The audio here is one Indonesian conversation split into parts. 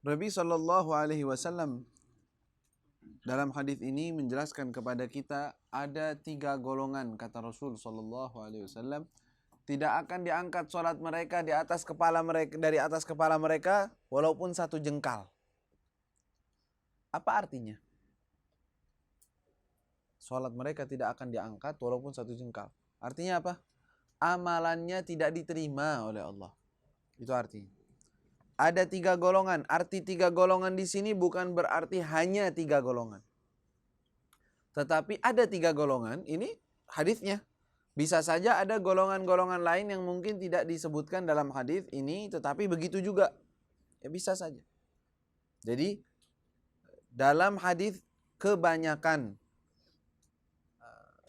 Nabi Shallallahu Alaihi Wasallam dalam hadis ini menjelaskan kepada kita ada 3 golongan, kata Rasul Shallallahu Alaihi Wasallam, tidak akan diangkat sholat mereka di atas kepala mereka, dari atas kepala mereka walaupun 1 jengkal. Apa artinya? Sholat mereka tidak akan diangkat walaupun 1 jengkal. Artinya apa? Amalannya tidak diterima oleh Allah. Itu artinya. Ada 3 golongan. Arti 3 golongan di sini bukan berarti hanya 3 golongan. Tetapi ada 3 golongan. Ini hadisnya. Bisa saja ada golongan-golongan lain yang mungkin tidak disebutkan dalam hadis ini, tetapi begitu juga. Ya bisa saja. Jadi dalam hadis kebanyakan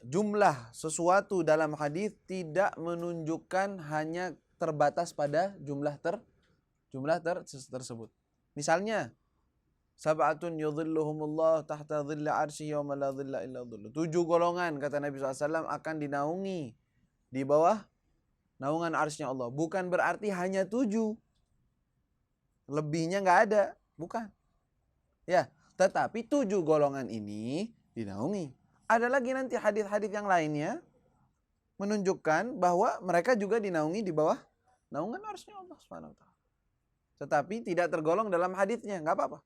jumlah sesuatu dalam hadis tidak menunjukkan hanya terbatas pada jumlah tersebut. Misalnya, sab'atun yudhilluhumullah tahta dhilla arsy yauma la dhilla illa dhilluh. 7 golongan kata Nabi SAW akan dinaungi di bawah naungan arsy-Nya Allah. Bukan berarti hanya 7. Lebihnya nggak ada, bukan. Ya, tetapi 7 golongan ini dinaungi. Ada lagi nanti hadis-hadis yang lainnya menunjukkan bahwa mereka juga dinaungi di bawah naungan arsy-Nya Allah Subhanahu wa taala. Tetapi tidak tergolong dalam hadisnya, nggak apa-apa.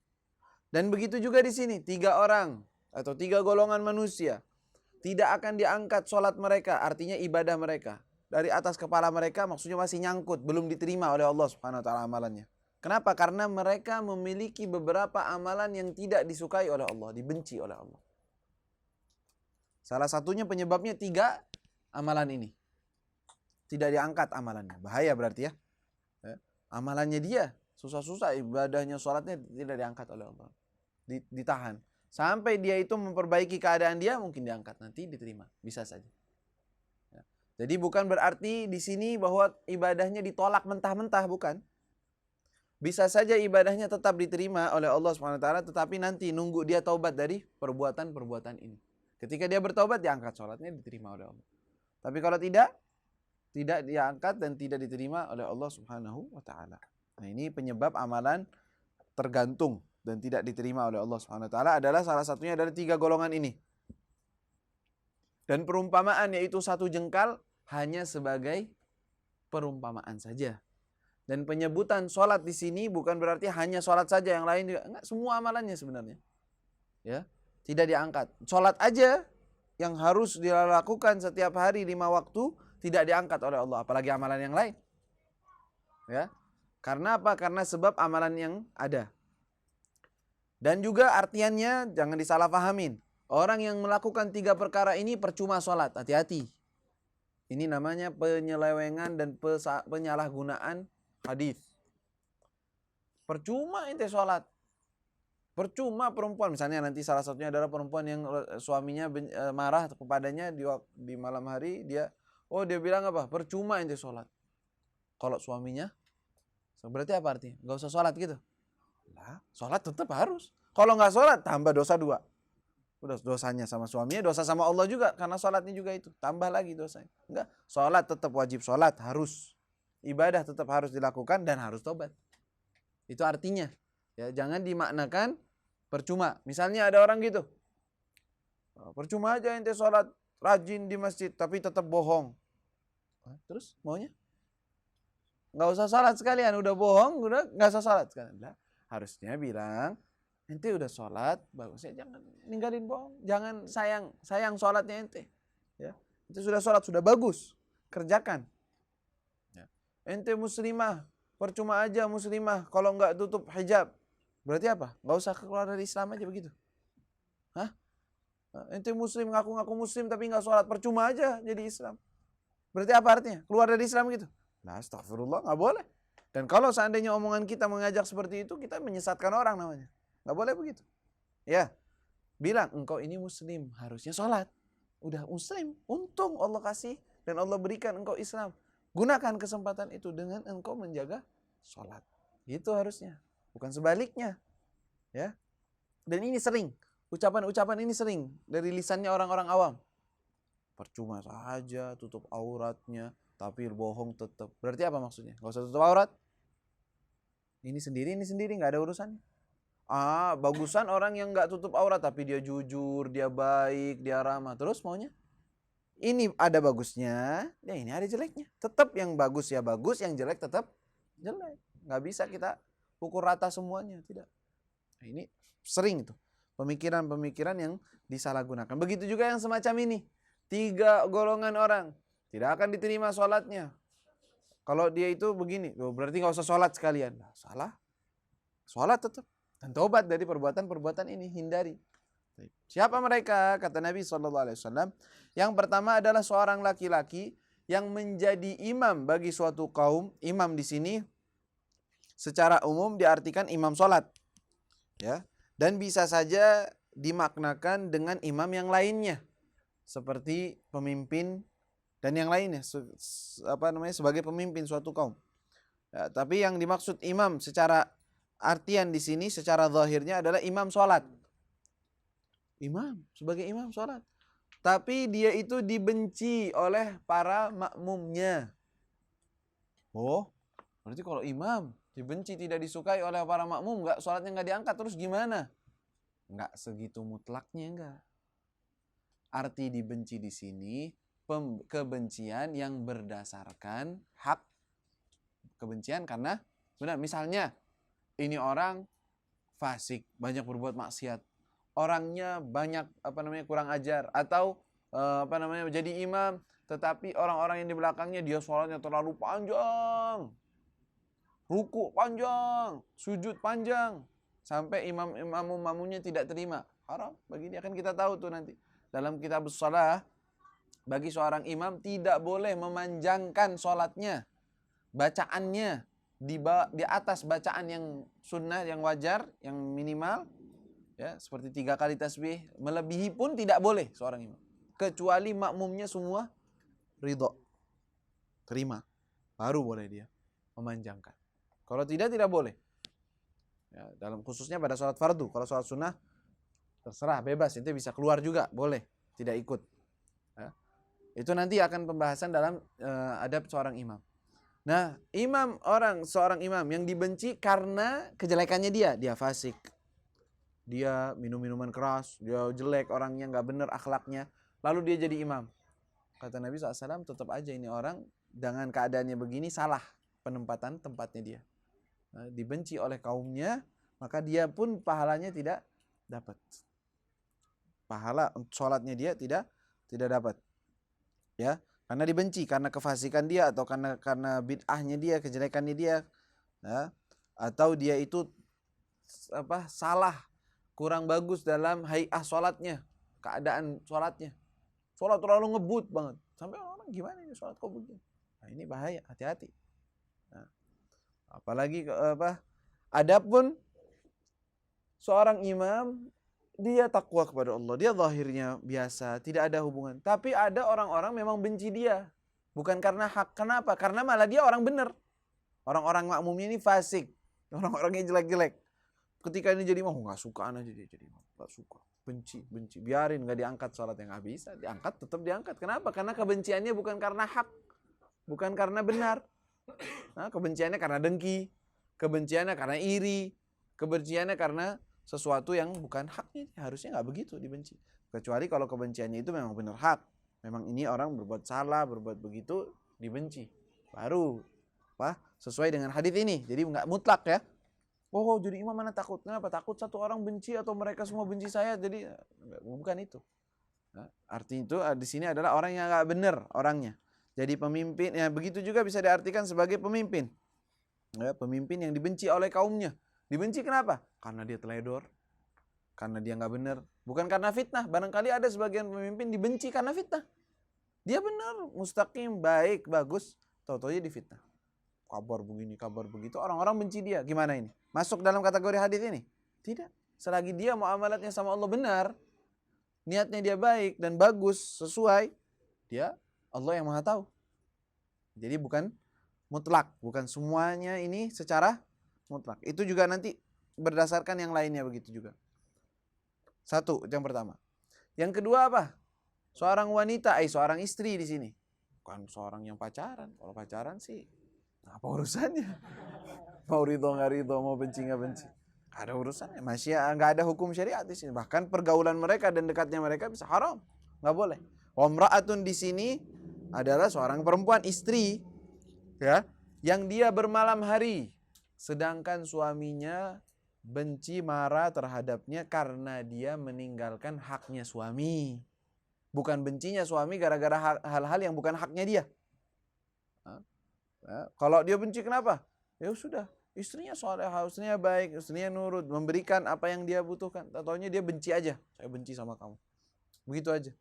Dan begitu juga di sini, 3 orang atau 3 golongan manusia tidak akan diangkat sholat mereka, artinya ibadah mereka dari atas kepala mereka, maksudnya masih nyangkut, belum diterima oleh Allah Subhanahu wa taala amalannya. Kenapa? Karena mereka memiliki beberapa amalan yang tidak disukai oleh Allah, dibenci oleh Allah. Salah satunya penyebabnya 3 amalan ini. Tidak diangkat amalannya. Bahaya berarti ya. Amalannya dia susah-susah, ibadahnya, sholatnya tidak diangkat oleh Allah. Ditahan. Sampai dia itu memperbaiki keadaan dia, mungkin diangkat. Nanti diterima. Bisa saja. Ya. Jadi bukan berarti di sini bahwa ibadahnya ditolak mentah-mentah, bukan. Bisa saja ibadahnya tetap diterima oleh Allah SWT, tetapi nanti nunggu dia taubat dari perbuatan-perbuatan ini. Ketika dia bertaubat, diangkat sholatnya, diterima oleh Allah. Tapi kalau tidak diangkat dan tidak diterima oleh Allah Subhanahu wa taala. Nah, ini penyebab amalan tergantung dan tidak diterima oleh Allah Subhanahu wa taala adalah salah satunya dari 3 golongan ini. Dan perumpamaan yaitu 1 jengkal hanya sebagai perumpamaan saja. Dan penyebutan sholat di sini bukan berarti hanya sholat saja, yang lain juga enggak, semua amalannya sebenarnya. Ya, tidak diangkat. Sholat aja yang harus dilakukan setiap hari 5 waktu tidak diangkat oleh Allah, apalagi amalan yang lain. Ya. Karena apa? Karena sebab amalan yang ada. Dan juga artiannya jangan disalahpahamin. Orang yang melakukan 3 perkara ini percuma sholat. Hati-hati. Ini namanya penyelewengan dan penyalahgunaan hadis. Percuma ente sholat. Percuma perempuan. Misalnya nanti salah satunya adalah perempuan yang suaminya marah kepadanya di malam hari. Dia bilang apa? Percuma ente sholat. Kalau suaminya, berarti apa artinya? Gak usah sholat gitu. Lah, sholat tetap harus. Kalau nggak sholat, tambah dosa 2. Udah dosanya sama suaminya, dosa sama Allah juga. Karena sholatnya juga itu. Tambah lagi dosanya. Enggak, sholat tetap wajib sholat, harus. Ibadah tetap harus dilakukan dan harus tobat. Itu artinya. Ya, jangan dimaknakan percuma. Misalnya ada orang gitu. Percuma aja ente sholat rajin di masjid, tapi tetap bohong. Terus maunya? Nggak usah sholat sekalian, udah bohong, udah nggak usah sholat sekalian. Nah, harusnya bilang, ente udah sholat, bagusnya jangan ninggalin bohong, jangan sayang sholatnya ente. Ya, ente sudah sholat, sudah bagus, kerjakan. Ya. Ente muslimah, percuma aja muslimah, kalau nggak tutup hijab, berarti apa? Nggak usah keluar dari Islam aja begitu. Hah? Ente muslim, ngaku-ngaku muslim tapi nggak sholat, percuma aja jadi Islam. Berarti apa artinya? Keluar dari Islam gitu? Nah, astagfirullah, nggak boleh. Dan kalau seandainya omongan kita mengajak seperti itu, kita menyesatkan orang namanya. Nggak boleh begitu. Ya, bilang engkau ini muslim, harusnya sholat. Udah muslim, untung Allah kasih dan Allah berikan engkau Islam. Gunakan kesempatan itu dengan engkau menjaga sholat. Itu harusnya, bukan sebaliknya. Ya, dan ini sering, ucapan-ucapan ini sering dari lisannya orang-orang awam. Percuma saja tutup auratnya, tapi bohong tetap. Berarti apa maksudnya? Gak usah tutup aurat? Ini sendiri nggak ada urusan. Bagusan orang yang nggak tutup aurat tapi dia jujur, dia baik, dia ramah. Terus maunya? Ini ada bagusnya, ya ini ada jeleknya. Tetap yang bagus ya bagus, yang jelek tetap jelek. Nggak bisa kita pukul rata semuanya, tidak. Nah, ini sering itu pemikiran-pemikiran yang disalahgunakan. Begitu juga yang semacam ini. 3 golongan orang tidak akan diterima sholatnya. Kalau dia itu begini, berarti nggak usah sholat sekalian. Nah, salah. Sholat tetap. Dan taubat dari perbuatan-perbuatan ini, hindari. Siapa mereka? Kata Nabi SAW. Yang pertama adalah seorang laki-laki yang menjadi imam bagi suatu kaum. Imam di sini secara umum diartikan imam sholat. Ya. Dan bisa saja dimaknakan dengan imam yang lainnya. Seperti pemimpin dan yang lainnya. Sebagai pemimpin suatu kaum. Ya, tapi yang dimaksud imam secara artian di sini secara zahirnya adalah imam sholat. Imam, sebagai imam sholat. Tapi dia itu dibenci oleh para makmumnya. Oh, berarti kalau imam dibenci, tidak disukai oleh para makmum, sholatnya nggak diangkat, terus gimana? Nggak segitu mutlaknya, enggak. Arti dibenci di sini, kebencian yang berdasarkan hak. Kebencian karena, benar, misalnya, ini orang fasik, banyak berbuat maksiat. Orangnya banyak kurang ajar, atau jadi imam tetapi orang-orang yang di belakangnya dia sholatnya terlalu panjang, ruku panjang, sujud panjang, sampai imam-imamnya tidak terima. Haram bagi dia. Kan kita tahu tuh nanti dalam kitab shalah, bagi seorang imam tidak boleh memanjangkan sholatnya, bacaannya di atas bacaan yang sunnah, yang wajar, yang minimal, ya, seperti 3 kali tasbih. Melebihi pun tidak boleh seorang imam, kecuali makmumnya semua ridho, terima, baru boleh dia memanjangkan. Kalau tidak boleh. Ya, dalam khususnya pada sholat fardu. Kalau sholat sunnah terserah, bebas, itu bisa keluar juga, boleh tidak ikut. Ya. Itu nanti akan pembahasan dalam adab seorang imam. Nah, seorang imam yang dibenci karena kejelekannya dia fasik, dia minum minuman keras, dia jelek orangnya, nggak bener akhlaknya, lalu dia jadi imam. Kata Nabi SAW, tetap aja ini orang dengan keadaannya begini salah tempatnya dia. Nah, dibenci oleh kaumnya, maka dia pun pahalanya tidak dapat. Pahala sholatnya dia tidak dapat. Ya. Karena dibenci, karena kefasikan dia, atau karena bid'ahnya dia, kejelekannya dia, ya, atau dia itu salah, kurang bagus dalam hay'ah sholatnya, keadaan sholatnya. Sholat terlalu ngebut banget, sampai orang gimana ini sholat kok begini. Nah, ini bahaya, hati-hati. Nah, apalagi adapun seorang imam, dia takwa kepada Allah, dia zahirnya biasa, tidak ada hubungan. Tapi ada orang-orang memang benci dia, bukan karena hak. Kenapa? Karena malah dia orang benar. Orang-orang makmumnya ini fasik, orang-orangnya jelek-jelek. Ketika ini jadi imam, nggak suka aja dia jadi imam, nggak suka, benci, biarin, nggak diangkat sholatnya, nggak bisa, diangkat, tetap diangkat. Kenapa? Karena kebenciannya bukan karena hak, bukan karena benar. Nah, kebenciannya karena dengki, kebenciannya karena iri, kebenciannya karena sesuatu yang bukan haknya. Harusnya nggak begitu dibenci. Kecuali kalau kebenciannya itu memang benar hak, memang ini orang berbuat salah, berbuat begitu, dibenci, baru sesuai dengan hadis ini. Jadi nggak mutlak ya. Oh, jadi imam mana takut? Kenapa? Takut satu orang benci atau mereka semua benci saya? Jadi bukan itu. Nah, arti itu di sini adalah orang yang nggak benar orangnya. Jadi pemimpin, ya begitu juga bisa diartikan sebagai pemimpin. Ya, pemimpin yang dibenci oleh kaumnya. Dibenci kenapa? Karena dia teledor, karena dia nggak benar, bukan karena fitnah. Barangkali ada sebagian pemimpin dibenci karena fitnah. Dia benar, mustaqim, baik, bagus, tahu-tahu dia difitnah. Kabar begini, kabar begitu, orang-orang benci dia. Gimana ini? Masuk dalam kategori hadis ini? Tidak. Selagi dia muamalatnya sama Allah benar, niatnya dia baik dan bagus, sesuai, dia Allah yang Maha tahu. Jadi bukan mutlak, bukan semuanya ini secara mutlak. Itu juga nanti berdasarkan yang lainnya begitu juga. Satu, yang pertama. Yang kedua apa? Seorang wanita, seorang istri di sini. Bukan seorang yang pacaran. Kalau pacaran sih apa urusannya? Mau ridho nggak ridho, mau benci nggak benci. Gak ada urusannya. Masih nggak ada hukum syariat di sini. Bahkan pergaulan mereka dan dekatnya mereka bisa haram, nggak boleh. Wamraatun di sini adalah seorang perempuan, istri, ya, yang dia bermalam hari, sedangkan suaminya benci, marah terhadapnya karena dia meninggalkan haknya suami. Bukan bencinya suami gara-gara hal-hal yang bukan haknya dia. Kalau dia benci kenapa? Ya sudah, istrinya salehah, istrinya baik, istrinya nurut, memberikan apa yang dia butuhkan. Taunya dia benci aja. Saya benci sama kamu. Begitu aja.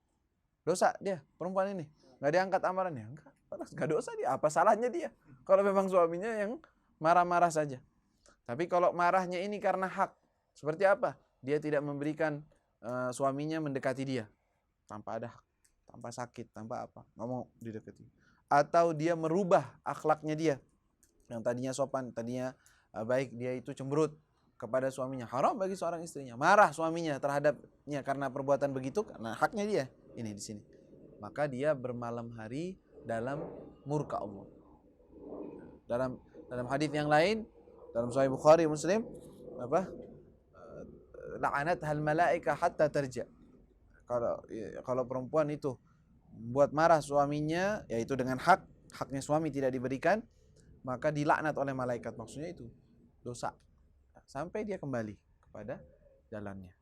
Dosa dia, perempuan ini. Nggak diangkat amarannya. Enggak dosa dia. Apa salahnya dia? Kalau memang suaminya yang marah-marah saja. Tapi kalau marahnya ini karena hak. Seperti apa? Dia tidak memberikan suaminya mendekati dia. Tanpa ada hak. Tanpa sakit, tanpa apa. Nggak mau didekati. Atau dia merubah akhlaknya dia. Yang tadinya sopan, tadinya baik, dia itu cemberut kepada suaminya. Haram bagi seorang istrinya. Marah suaminya terhadapnya karena perbuatan begitu, karena haknya dia. Ini di sini. Maka dia bermalam hari dalam murka Allah. Dalam hadis yang lain, dalam Sahih Bukhari Muslim, apa? La'anat hal malaika hatta tarja. Kalau perempuan itu buat marah suaminya, yaitu dengan haknya suami tidak diberikan, maka dilaknat oleh malaikat. Maksudnya itu dosa sampai dia kembali kepada jalannya.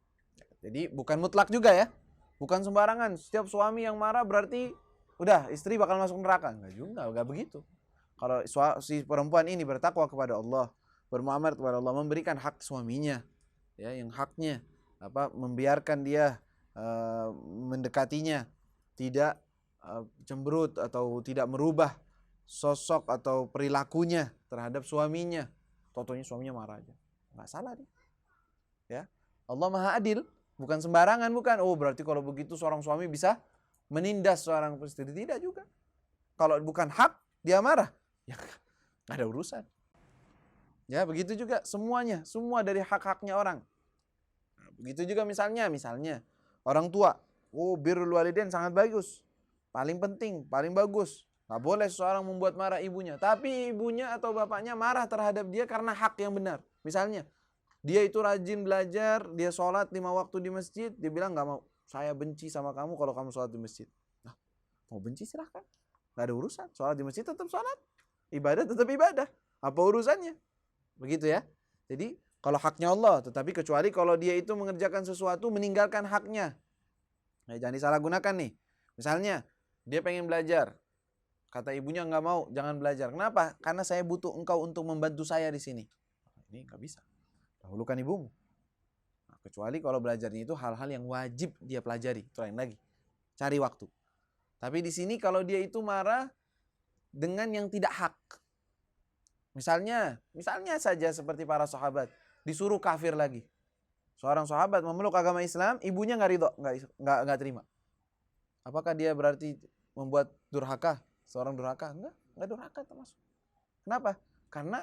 Jadi bukan mutlak juga ya, bukan sembarangan. Setiap suami yang marah berarti udah istri bakal masuk neraka. Enggak juga, enggak begitu. Kalau si perempuan ini bertakwa kepada Allah, bermuamalah kepada Allah, memberikan hak suaminya, ya, yang haknya, membiarkan dia mendekatinya, tidak cemberut atau tidak merubah sosok atau perilakunya terhadap suaminya. Totonya suaminya marah aja. Nggak salah dia. Ya. Allah Maha Adil, bukan sembarangan, bukan. Oh, berarti kalau begitu seorang suami bisa menindas seorang istri. Tidak juga. Kalau bukan hak dia marah, ya nggak ada urusan. Ya, begitu juga semuanya, semua dari hak-haknya orang. Begitu juga misalnya orang tua. Oh, birrul walidain sangat bagus. Paling penting, paling bagus. Nggak boleh seseorang membuat marah ibunya. Tapi ibunya atau bapaknya marah terhadap dia karena hak yang benar. Misalnya, dia itu rajin belajar, dia sholat 5 waktu di masjid. Dia bilang nggak mau, saya benci sama kamu kalau kamu sholat di masjid. Nah, mau benci silahkan. Nggak ada urusan. Sholat di masjid tetap sholat. Ibadah tetap ibadah. Apa urusannya? Begitu ya. Jadi, kalau haknya Allah. Tetapi kecuali kalau dia itu mengerjakan sesuatu, meninggalkan haknya. Nah, jangan disalahgunakan nih. Misalnya, dia pengen belajar. Kata ibunya nggak mau, jangan belajar. Kenapa? Karena saya butuh engkau untuk membantu saya di sini. Ini nggak bisa. Dahulukan ibumu. Nah, kecuali kalau belajarnya itu hal-hal yang wajib dia pelajari. Itu lain lagi. Cari waktu. Tapi di sini kalau dia itu marah dengan yang tidak hak. Misalnya saja seperti para sahabat. Disuruh kafir lagi. Seorang sahabat memeluk agama Islam, ibunya nggak ridho, nggak terima. Apakah dia berarti membuat durhaka? Seorang durhaka? Enggak durhaka termasuk. Kenapa? Karena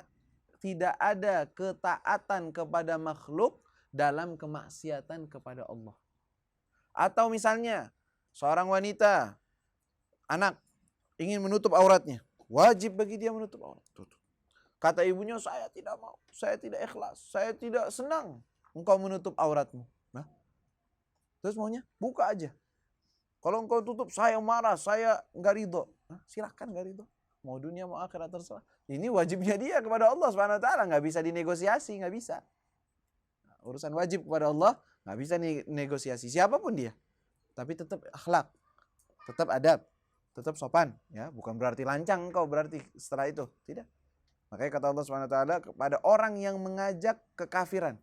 tidak ada ketaatan kepada makhluk dalam kemaksiatan kepada Allah. Atau misalnya seorang wanita, anak, ingin menutup auratnya. Wajib bagi dia menutup aurat. Kata ibunya, saya tidak mau, saya tidak ikhlas, saya tidak senang engkau menutup auratmu. Nah, terus maunya buka aja. Kalau engkau tutup, saya marah, saya nggak ridho. Nah, silahkan nggak ridho. Mau dunia, mau akhirat, terserah. Ini wajibnya dia kepada Allah Subhanahu Wa Taala, nggak bisa dinegosiasi, nggak bisa. Nah, urusan wajib kepada Allah nggak bisa negosiasi siapapun dia. Tapi tetap akhlak, tetap adab, tetap sopan. Ya, bukan berarti lancang engkau berarti setelah itu, tidak. Makanya kata Allah Subhanahu Wa Taala kepada orang yang mengajak kekafiran,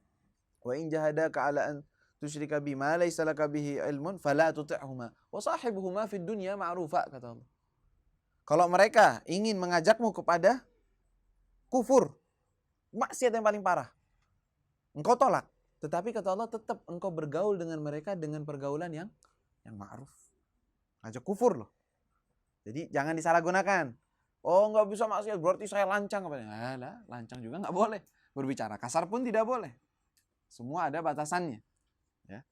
wa in jahadaka ala an tusyrika bima laysa laka bihi ilmun fala tuti'huma wa sahibuhuma fid dunya ma'rufa, kata Allah. Kalau mereka ingin mengajakmu kepada kufur, maksiat yang paling parah, engkau tolak. Tetapi kata Allah, tetap engkau bergaul dengan mereka dengan pergaulan yang ma'ruf. Ngajak kufur loh. Jadi jangan disalahgunakan. Oh, nggak bisa maksiat berarti saya lancang. Alah, lancang juga nggak boleh. Berbicara kasar pun tidak boleh. Semua ada batasannya. Ya.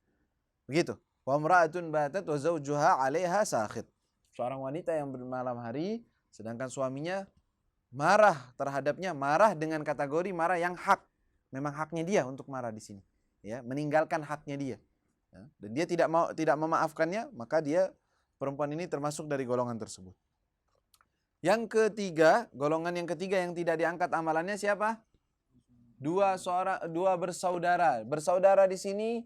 Begitu. Wa imra'atun batat wa zawjuha 'alaiha sakhit. Seorang wanita yang bermalam hari sedangkan suaminya marah terhadapnya, marah dengan kategori marah yang hak. Memang haknya dia untuk marah di sini. Ya, meninggalkan haknya dia. Ya, dan dia tidak memaafkannya, maka dia perempuan ini termasuk dari golongan tersebut. Yang ketiga, golongan yang ketiga yang tidak diangkat amalannya siapa? Dua bersaudara. Bersaudara di sini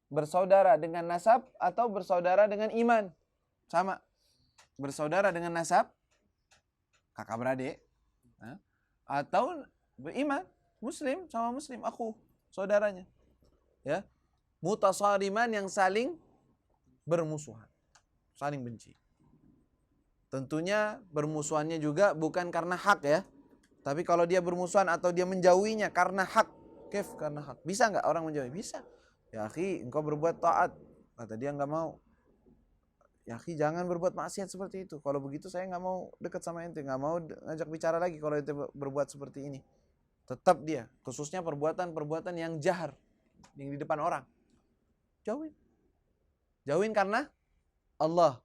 bersaudara dengan nasab atau bersaudara dengan iman. Sama. Bersaudara dengan nasab, kakak beradik, atau beriman, muslim sama muslim, aku saudaranya. Ya. Mutasariman yang saling bermusuhan, saling benci. Tentunya bermusuhannya juga bukan karena hak ya. Tapi kalau dia bermusuhan atau dia menjauhinya karena hak, karena hak. Bisa nggak orang menjauhi? Bisa. Ya akhi, engkau berbuat taat. Kata dia nggak mau. Ya akhi, jangan berbuat maksiat seperti itu. Kalau begitu saya nggak mau dekat sama ente, nggak mau ngajak bicara lagi kalau ente berbuat seperti ini. Tetap dia, khususnya perbuatan-perbuatan yang jahar, yang di depan orang. Jauhin. Jauhin karena Allah.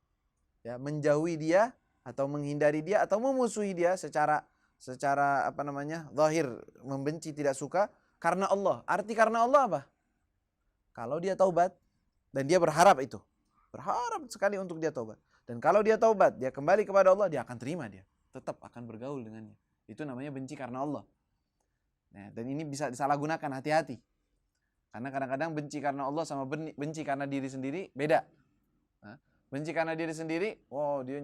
Ya, menjauhi dia atau menghindari dia atau memusuhi dia secara zahir, membenci, tidak suka karena Allah. Arti karena Allah apa? Kalau dia taubat dan dia berharap itu. Berharap sekali untuk dia taubat. Dan kalau dia taubat, dia kembali kepada Allah, dia akan terima dia. Tetap akan bergaul dengannya. Itu namanya benci karena Allah. Nah, dan ini bisa disalahgunakan, hati-hati. Karena kadang-kadang benci karena Allah sama benci karena diri sendiri beda. Nah, benci karena diri sendiri, wow dia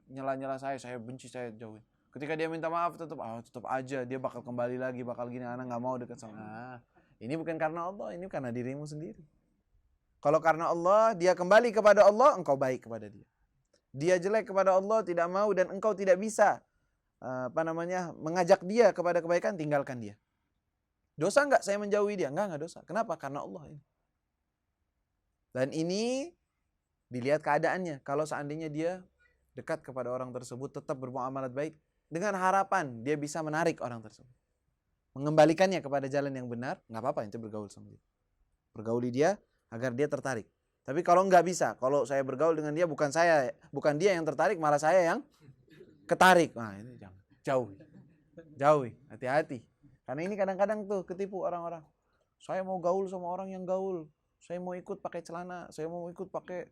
nyela-nyela saya benci, saya jauhin. Ketika dia minta maaf tetap aja dia bakal kembali lagi, bakal gini, anak nggak mau dekat sama. Ini bukan karena Allah, ini karena dirimu sendiri. Kalau karena Allah, dia kembali kepada Allah, engkau baik kepada dia. Dia jelek kepada Allah, tidak mau dan engkau tidak bisa mengajak dia kepada kebaikan, tinggalkan dia. Dosa enggak saya menjauhi dia? Enggak dosa. Kenapa? Karena Allah ini. Dan ini dilihat keadaannya. Kalau seandainya dia dekat kepada orang tersebut, tetap bermuamalat baik, dengan harapan dia bisa menarik orang tersebut, mengembalikannya kepada jalan yang benar, nggak apa-apa ente bergaul sama dia. Pergauli dia agar dia tertarik. Tapi kalau nggak bisa, kalau saya bergaul dengan dia bukan dia yang tertarik, malah saya yang ketarik. Nah ini jangan, jauhi, hati-hati. Karena ini kadang-kadang tuh ketipu orang-orang. Saya mau gaul sama orang yang gaul, saya mau ikut pakai celana, saya mau ikut pakai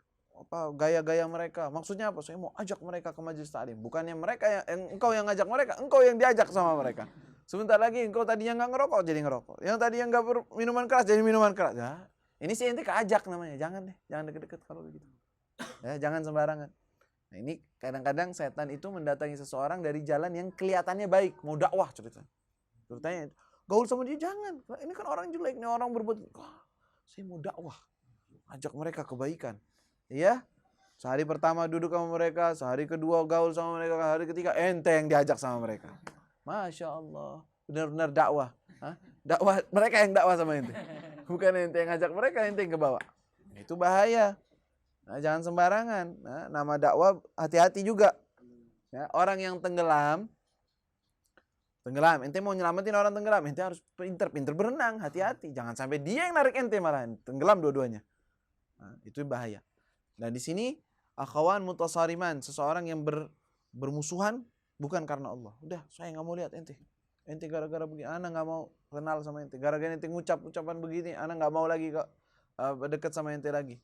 gaya-gaya mereka. Maksudnya apa? Saya mau ajak mereka ke majelis taklim. Bukannya mereka engkau yang ngajak mereka, engkau yang diajak sama mereka. Sebentar lagi engkau tadinya nggak ngerokok jadi ngerokok, yang tadinya nggak minuman keras jadi minuman keras. Ya, ini sih ente keajak namanya. Jangan deket-deket kalau begitu. Ya, jangan sembarangan. Nah ini kadang-kadang setan itu mendatangi seseorang dari jalan yang kelihatannya baik, mau dakwah ceritanya. Gaul sama dia jangan. Ini kan orang jelek, ini orang berbuat. Saya mau dakwah, ajak mereka kebaikan. Iya, sehari pertama duduk sama mereka, sehari kedua gaul sama mereka, hari ketiga ente yang diajak sama mereka. Masya Allah, benar-benar dakwah. Dakwah mereka yang dakwah sama ente, bukan ente yang ngajak mereka, ente yang kebawa. Itu bahaya. Nah, jangan sembarangan. Nah, nama dakwah hati-hati juga. Ya, orang yang tenggelam, ente mau nyelamatin orang tenggelam, ente harus pinter berenang, hati-hati. Jangan sampai dia yang narik ente malah tenggelam dua-duanya. Nah, itu bahaya. Dan di sini akhawan mutasariman, seseorang yang bermusuhan bukan karena Allah. Udah, saya nggak mau lihat ente. Ente gara-gara begini, anak nggak mau kenal sama ente. Gara-gara ente ngucap ucapan begini, anak nggak mau lagi dekat sama ente lagi.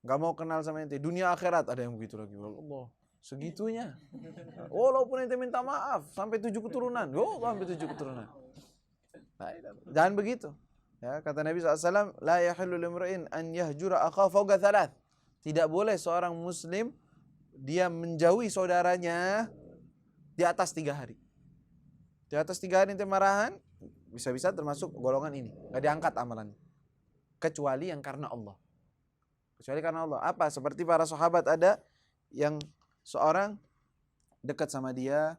Nggak mau kenal sama ente. Dunia akhirat ada yang begitu lagi. Allah, segitunya. Walaupun ente minta maaf sampai 7 keturunan. Sampai 7 keturunan. Jangan begitu. Ya, kata Nabi SAW, la yahillu limra'in an yahjura akhahu fawqa thalath. Tidak boleh seorang muslim dia menjauhi saudaranya di atas 3 hari. Di atas 3 hari ente marahan, bisa-bisa termasuk golongan ini. Gak diangkat amalannya. Kecuali yang karena Allah. Kecuali karena Allah. Apa? Seperti para sahabat ada yang seorang dekat sama dia.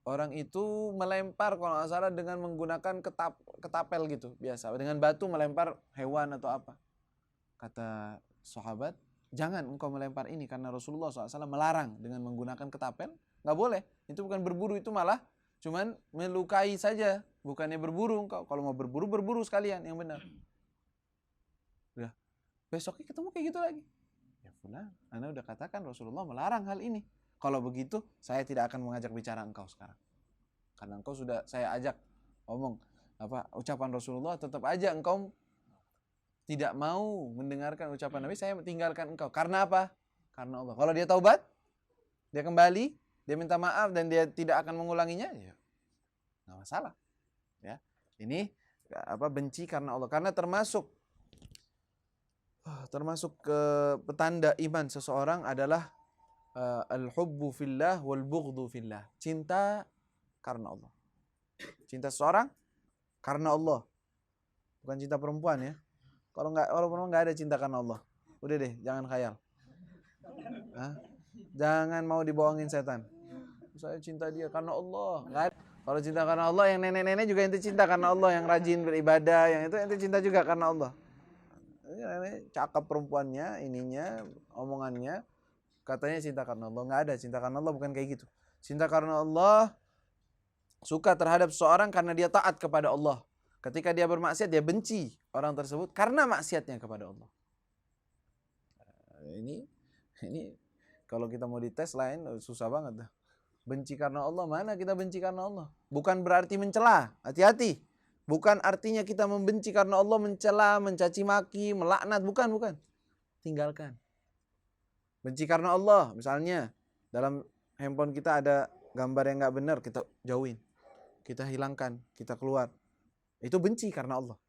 Orang itu melempar kalau nggak salah dengan menggunakan ketapel gitu. Biasa. Dengan batu melempar hewan atau apa. Kata sahabat, jangan engkau melempar ini karena Rasulullah SAW melarang dengan menggunakan ketapel. Nggak boleh. Itu bukan berburu, itu malah cuman melukai saja. Bukannya berburu. Kalau mau berburu sekalian yang benar. Udah. Besoknya ketemu kayak gitu lagi. Ya fulan, anda udah katakan Rasulullah melarang hal ini. Kalau begitu, saya tidak akan mengajak bicara engkau sekarang. Karena engkau sudah saya ajak ngomong ucapan Rasulullah, tetap aja engkau tidak mau mendengarkan ucapan Nabi, saya tinggalkan engkau. Karena apa? Karena Allah. Kalau dia taubat, dia kembali, dia minta maaf dan dia tidak akan mengulanginya, ya nggak masalah. Ya, ini benci karena Allah. Karena termasuk ke petanda iman seseorang adalah al-hubbu fillah wal bughdhu fillah. Cinta karena Allah. Cinta seseorang karena Allah. Bukan cinta perempuan ya. Kalau perempuan nggak ada cinta karena Allah. Udah deh, jangan khayal. Jangan mau dibohongin setan. Saya cinta dia karena Allah. Nggak ada. Kalau cinta karena Allah, yang nenek-nenek juga ente cinta karena Allah, yang rajin beribadah, yang itu ente cinta juga karena Allah. Nenek cakep perempuannya, ininya, omongannya, katanya cinta karena Allah. Nggak ada, cinta karena Allah bukan kayak gitu. Cinta karena Allah, suka terhadap seseorang karena dia taat kepada Allah. Ketika dia bermaksiat, dia benci orang tersebut karena maksiatnya kepada Allah. Ini kalau kita mau dites lain susah banget dah. Benci karena Allah, mana kita benci karena Allah? Bukan berarti mencela, hati-hati. Bukan artinya kita membenci karena Allah, mencela, mencaci maki, melaknat, bukan. Tinggalkan. Benci karena Allah, misalnya dalam handphone kita ada gambar yang nggak benar, kita jauhin, kita hilangkan, kita keluar. Itu benci karena Allah.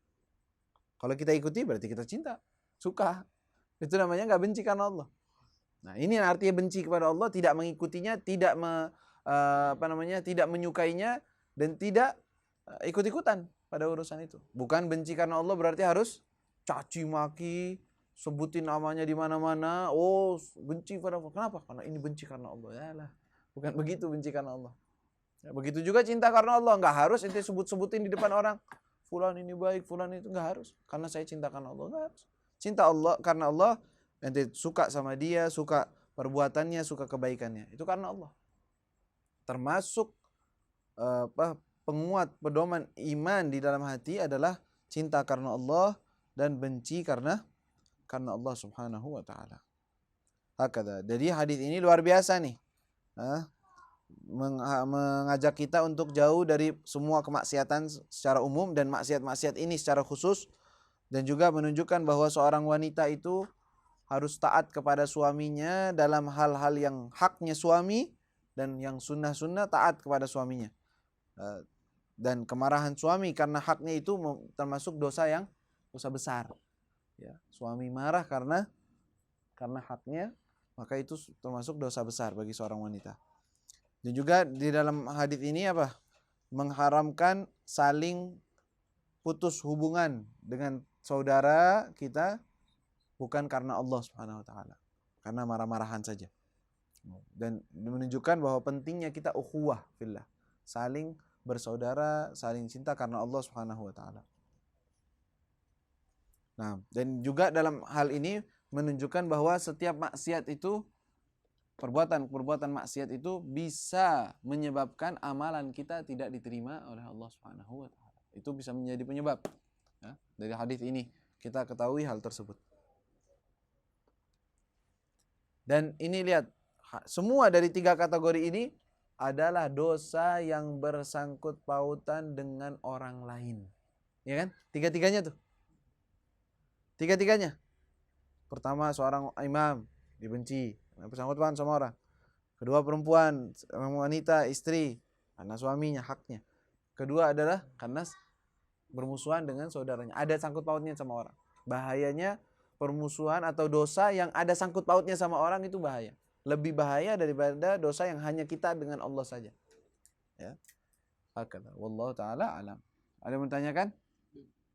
Kalau kita ikuti berarti kita cinta, suka. Itu namanya nggak benci karena Allah. Nah, ini artinya benci kepada Allah, tidak mengikutinya, tidak tidak menyukainya, dan tidak ikut-ikutan pada urusan itu. Bukan benci karena Allah berarti harus caci maki, sebutin namanya di mana-mana. Oh, benci pada Allah. Kenapa? Karena ini benci karena Allah. Yalah. Bukan begitu benci karena Allah. Ya, begitu juga cinta karena Allah, nggak harus ente sebut-sebutin di depan orang. Fulan ini baik, fulan itu, nggak harus. Karena saya cinta karena Allah, nggak harus. Cinta Allah karena Allah, ente suka sama dia, suka perbuatannya, suka kebaikannya. Itu karena Allah. Termasuk penguat pedoman iman di dalam hati adalah cinta karena Allah dan benci karena Allah Subhanahu wa taala. Hakada. Jadi hadis ini luar biasa nih. Mengajak kita untuk jauh dari semua kemaksiatan secara umum dan maksiat-maksiat ini secara khusus, dan juga menunjukkan bahwa seorang wanita itu harus taat kepada suaminya dalam hal-hal yang haknya suami, dan yang sunnah-sunnah taat kepada suaminya. Dan kemarahan suami karena haknya itu termasuk dosa besar. Ya, suami marah karena haknya, maka itu termasuk dosa besar bagi seorang wanita. Dan juga di dalam hadis ini mengharamkan saling putus hubungan dengan saudara kita bukan karena Allah Subhanahu wa taala, karena marah-marahan saja. Dan menunjukkan bahwa pentingnya kita ukhuwah fillah, saling bersaudara, saling cinta karena Allah Subhanahu wa taala. Nah, dan juga dalam hal ini menunjukkan bahwa setiap maksiat itu, perbuatan maksiat itu bisa menyebabkan amalan kita tidak diterima oleh Allah Subhanahu wa taala. Itu bisa menjadi penyebab. Ya, dari hadis ini kita ketahui hal tersebut. Dan ini lihat, semua dari 3 kategori ini adalah dosa yang bersangkut pautan dengan orang lain. Ya kan? Tiga-tiganya tuh. Tiga-tiganya. Pertama, seorang imam dibenci, bersangkut pautan sama orang. Kedua, perempuan, wanita, istri, karena suaminya, haknya. Kedua adalah karena bermusuhan dengan saudaranya, ada sangkut pautnya sama orang. Bahayanya permusuhan atau dosa yang ada sangkut pautnya sama orang itu bahaya. Lebih bahaya daripada dosa yang hanya kita dengan Allah saja. Ya. Hakala. Wallahu taala alam. Ada yang bertanyakan?